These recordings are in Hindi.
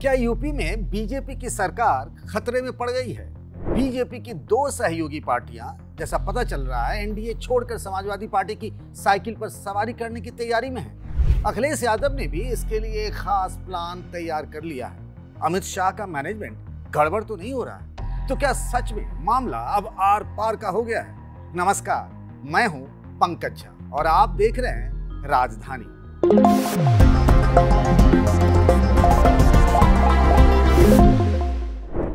क्या यूपी में बीजेपी की सरकार खतरे में पड़ गई है? बीजेपी की दो सहयोगी पार्टियां, जैसा पता चल रहा है, एनडीए छोड़कर समाजवादी पार्टी की साइकिल पर सवारी करने की तैयारी में है। अखिलेश यादव ने भी इसके लिए एक खास प्लान तैयार कर लिया है। अमित शाह का मैनेजमेंट गड़बड़ तो नहीं हो रहा है? तो क्या सच में मामला अब आर पार का हो गया है? नमस्कार, मैं हूं पंकज झा और आप देख रहे हैं राजधानी।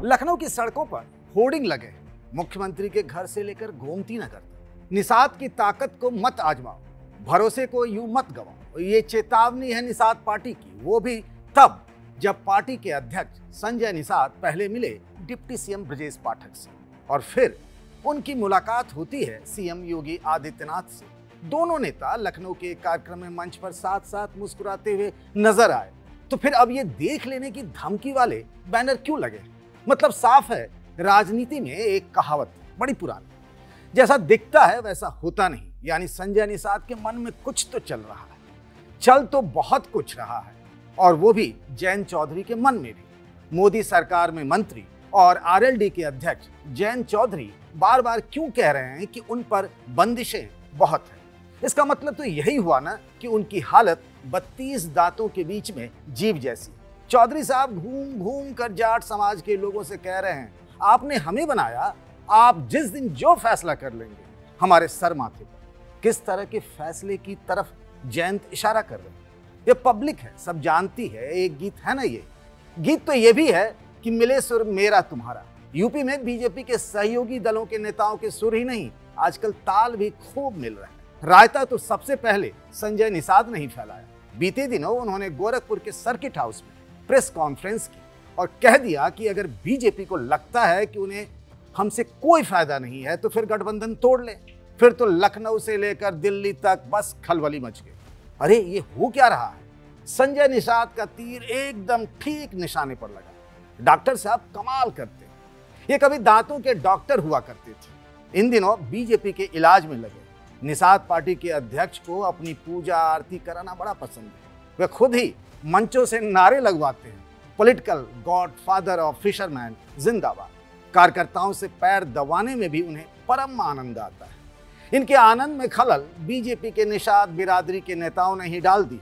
लखनऊ की सड़कों पर होर्डिंग लगे, मुख्यमंत्री के घर से लेकर गोमती नगर तक। निषाद की ताकत को मत आजमाओ, भरोसे को यूं मत गवाओ। ये चेतावनी है निषाद पार्टी की, वो भी तब जब पार्टी के अध्यक्ष संजय निषाद पहले मिले डिप्टी सीएम ब्रजेश पाठक से और फिर उनकी मुलाकात होती है सीएम योगी आदित्यनाथ से। दोनों नेता लखनऊ के कार्यक्रम में मंच पर साथ साथ मुस्कुराते हुए नजर आए। तो फिर अब ये देख लेने की धमकी वाले बैनर क्यों लगे? मतलब साफ है, राजनीति में एक कहावत बड़ी पुरानी, जैसा दिखता है वैसा होता नहीं। यानी संजय निषाद के मन में कुछ तो चल रहा है, चल तो बहुत कुछ रहा है, और वो भी जयंत चौधरी के मन में भी। मोदी सरकार में मंत्री और आरएलडी के अध्यक्ष जयंत चौधरी बार बार क्यों कह रहे हैं कि उन पर बंदिशें बहुत हैं? इसका मतलब तो यही हुआ ना कि उनकी हालत 32 दांतों के बीच में जीभ जैसी। चौधरी साहब घूम घूम कर जाट समाज के लोगों से कह रहे हैं, आपने हमें बनाया, आप जिस दिन जो फैसला कर लेंगे हमारे सर माथे पर। किस तरह के फैसले की तरफ जयंत इशारा कर रहे हैं? ये पब्लिक है, सब जानती है। एक गीत है ना, ये गीत तो ये भी है कि मिले सुर मेरा तुम्हारा। यूपी में बीजेपी के सहयोगी दलों के नेताओं के सुर ही नहीं, आजकल ताल भी खूब मिल रहे हैं। रायता तो सबसे पहले संजय निषाद ने ही फैलाया। बीते दिनों उन्होंने गोरखपुर के सर्किट हाउस में प्रेस कॉन्फ्रेंस की और कह दिया कि अगर बीजेपी को लगता है कि उन्हें हमसे कोई फायदा नहीं है तो फिर गठबंधन तोड़ ले। फिर तो लखनऊ से लेकर दिल्ली तक बस खलबली मच गई। अरे ये हो क्या रहा है? संजय निषाद का तीर एकदम ठीक निशाने पर लगा। डॉक्टर साहब कमाल करते हैं, ये कभी दांतों के डॉक्टर हुआ करते थे, इन दिनों बीजेपी के इलाज में लगे। निषाद पार्टी के अध्यक्ष को अपनी पूजा आरती कराना बड़ा पसंद है। वे खुद ही मंचों से नारे लगवाते हैं, political God father of fisherman जिंदाबाद। कार्यकर्ताओं से पैर दबाने में भी उन्हें परम आनंद आता है। इनके आनंद में खलल बीजेपी के निषाद बिरादरी के नेताओं ने ही डाल दी।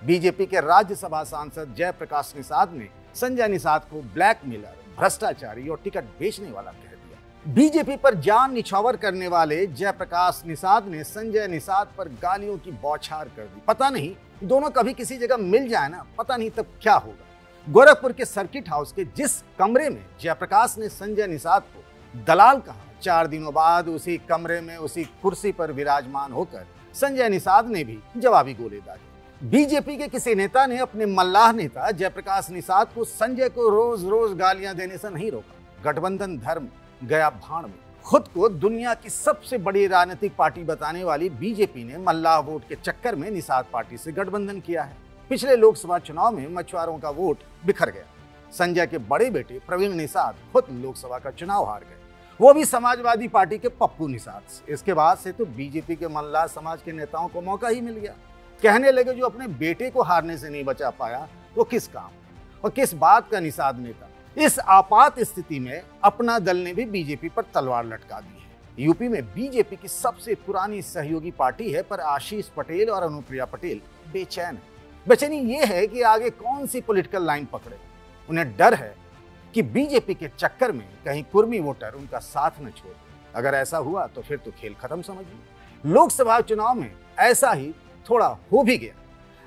बीजेपी के राज्यसभा सांसद जयप्रकाश निषाद ने संजय निषाद को ब्लैकमेलर, भ्रष्टाचारी और टिकट बेचने वाला कह दिया। बीजेपी पर जान निछावर करने वाले जयप्रकाश निषाद ने संजय निषाद पर गालियों की बौछार कर दी। पता नहीं दोनों कभी किसी जगह मिल जाए ना, पता नहीं तब क्या होगा। गोरखपुर के सर्किट हाउस के जिस कमरे में जयप्रकाश ने संजय निषाद को दलाल कहा, 4 दिनों बाद उसी कमरे में उसी कुर्सी पर विराजमान होकर संजय निषाद ने भी जवाबी गोले दागे। बीजेपी के किसी नेता ने अपने मल्लाह नेता जयप्रकाश निषाद को संजय को रोज रोज गालियां देने से नहीं रोका। गठबंधन धर्म गया भाड़ में। खुद को दुनिया की सबसे बड़ी राजनीतिक पार्टी बताने वाली बीजेपी ने मल्लाह वोट के चक्कर में निषाद पार्टी से गठबंधन किया है। पिछले लोकसभा चुनाव में मछुआरों का वोट बिखर गया। संजय के बड़े बेटे प्रवीण निषाद खुद लोकसभा का चुनाव हार गए, वो भी समाजवादी पार्टी के पप्पू निषाद से। इसके बाद से तो बीजेपी के मल्लाह समाज के नेताओं को मौका ही मिल गया। कहने लगे जो अपने बेटे को हारने से नहीं बचा पाया वो किस काम और किस बात का निषाद नेता। इस आपात स्थिति में अपना दल ने भी बीजेपी पर तलवार लटका दी है। यूपी में बीजेपी की सबसे पुरानी सहयोगी पार्टी है, पर आशीष पटेल और अनुप्रिया पटेल बेचैन है। बेचैनी ये है कि आगे कौन सी पॉलिटिकल लाइन पकड़े। उन्हें डर है कि बीजेपी के चक्कर में कहीं कुर्मी वोटर उनका साथ न छोड़े। अगर ऐसा हुआ तो फिर तो खेल खत्म समझिए। लोकसभा चुनाव में ऐसा ही थोड़ा हो भी गया।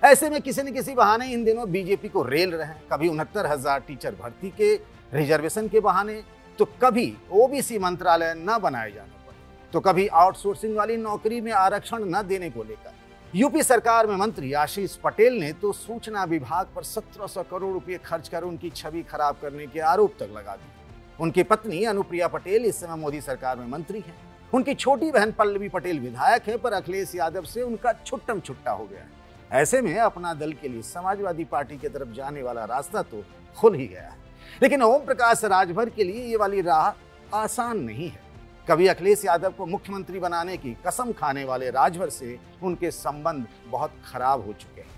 ऐसे में किसी न किसी बहाने इन दिनों बीजेपी को रेल रहे हैं। कभी 69,000 टीचर भर्ती के रिजर्वेशन के बहाने, तो कभी ओबीसी मंत्रालय न बनाए जाने पर, तो कभी आउटसोर्सिंग वाली नौकरी में आरक्षण न देने को लेकर। यूपी सरकार में मंत्री आशीष पटेल ने तो सूचना विभाग पर 1700 करोड़ रुपए खर्च कर उनकी छवि खराब करने के आरोप तक लगा दिए। उनकी पत्नी अनुप्रिया पटेल इस समय मोदी सरकार में मंत्री हैं। उनकी छोटी बहन पल्लवी पटेल विधायक है, पर अखिलेश यादव से उनका छुट्टम छुट्टा हो गया है। ऐसे में अपना दल के लिए समाजवादी पार्टी की तरफ जाने वाला रास्ता तो खुल ही गया है। लेकिन ओम प्रकाश राजभर के लिए ये वाली राह आसान नहीं है। कभी अखिलेश यादव को मुख्यमंत्री बनाने की कसम खाने वाले राजभर से उनके संबंध बहुत खराब हो चुके हैं।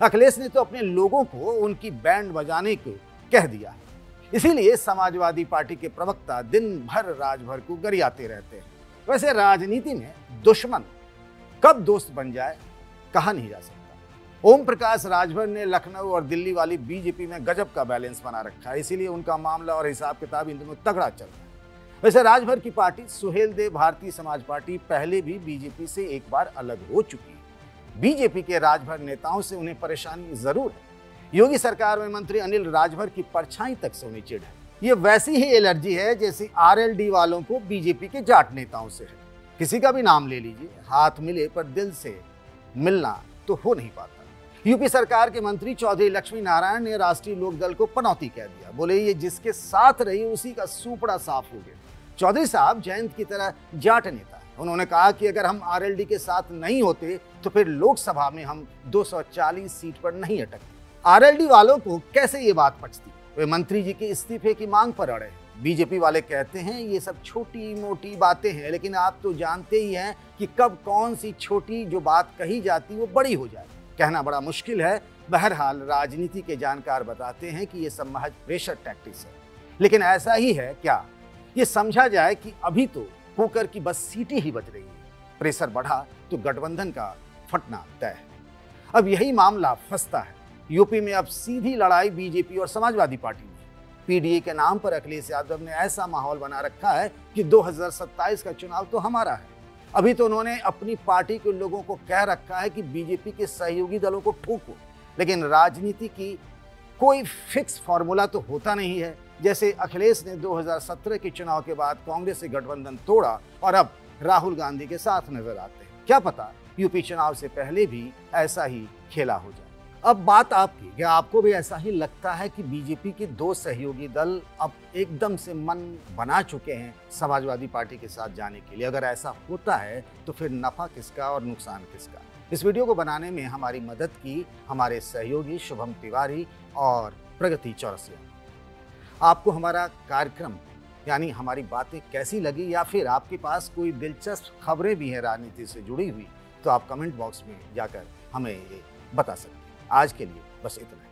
अखिलेश ने तो अपने लोगों को उनकी बैंड बजाने को कह दिया है। इसीलिए समाजवादी पार्टी के प्रवक्ता दिन भर राजभर को गरियाते रहते हैं। वैसे राजनीति में दुश्मन कब दोस्त बन जाए कहा नहीं जा सकता। ओम प्रकाश राजभर ने लखनऊ और दिल्ली वाली बीजेपी में गजब का बैलेंस बना रखा है, इसीलिए उनका मामला और हिसाब किताब इन दिनों तगड़ा चल रहा है। वैसे राजभर की पार्टी सुहेलदेव भारतीय समाज पार्टी पहले भी बीजेपी से एक बार अलग हो चुकी है। बीजेपी के राजभर नेताओं से उन्हें परेशानी जरूर है। योगी सरकार में मंत्री अनिल राजभर की परछाई तक से उन्हें चिढ़ है। ये वैसी ही एलर्जी है जैसी आरएलडी वालों को बीजेपी के जाट नेताओं से है। किसी का भी नाम ले लीजिए, हाथ मिले पर दिल से मिलना तो हो नहीं पाता। यूपी सरकार के मंत्री चौधरी लक्ष्मी नारायण ने राष्ट्रीय लोकदल को पनौती कह दिया। बोले ये जिसके साथ रही उसी का सूपड़ा साफ हो गया। चौधरी साहब जयंत की तरह जाट नेता है। उन्होंने कहा कि अगर हम आरएलडी के साथ नहीं होते तो फिर लोकसभा में हम 240 सीट पर नहीं अटकते। आरएलडी वालों को कैसे ये बात पचती? वे मंत्री जी के इस्तीफे की मांग पर अड़े। बीजेपी वाले कहते हैं ये सब छोटी मोटी बातें हैं, लेकिन आप तो जानते ही हैं कि कब कौन सी छोटी जो बात कही जाती वो बड़ी हो जाए। कहना बड़ा मुश्किल है। बहरहाल राजनीति के जानकार बताते हैं कि ये सब महज प्रेशर टैक्टिक्स है। लेकिन ऐसा ही है क्या? ये समझा जाए कि अभी तो कुकर की बस सीटी ही बज रही है। प्रेशर बढ़ा तो गठबंधन का फटना तय है। अब यही मामला फंसता है। यूपी में अब सीधी लड़ाई बीजेपी और समाजवादी पार्टी में। पीडीए के नाम पर अखिलेश यादव ने ऐसा माहौल बना रखा है कि 2027 का चुनाव तो हमारा है। अभी तो उन्होंने अपनी पार्टी के लोगों को कह रखा है कि बीजेपी के सहयोगी दलों को ठोको, लेकिन राजनीति की कोई फिक्स फॉर्मूला तो होता नहीं है। जैसे अखिलेश ने 2017 के चुनाव के बाद कांग्रेस से गठबंधन तोड़ा और अब राहुल गांधी के साथ नजर आते हैं। क्या पता यूपी चुनाव से पहले भी ऐसा ही खेला हो जाए। अब बात आपकी, क्या आपको भी ऐसा ही लगता है कि बीजेपी के दो सहयोगी दल अब एकदम से मन बना चुके हैं समाजवादी पार्टी के साथ जाने के लिए? अगर ऐसा होता है तो फिर नफा किसका और नुकसान किसका? इस वीडियो को बनाने में हमारी मदद की हमारे सहयोगी शुभम तिवारी और प्रगति चौरसिया। आपको हमारा कार्यक्रम यानी हमारी बातें कैसी लगी, या फिर आपके पास कोई दिलचस्प खबरें भी हैं राजनीति से जुड़ी हुई, तो आप कमेंट बॉक्स में जाकर हमें ये बता सकते हैं। आज के लिए बस इतना।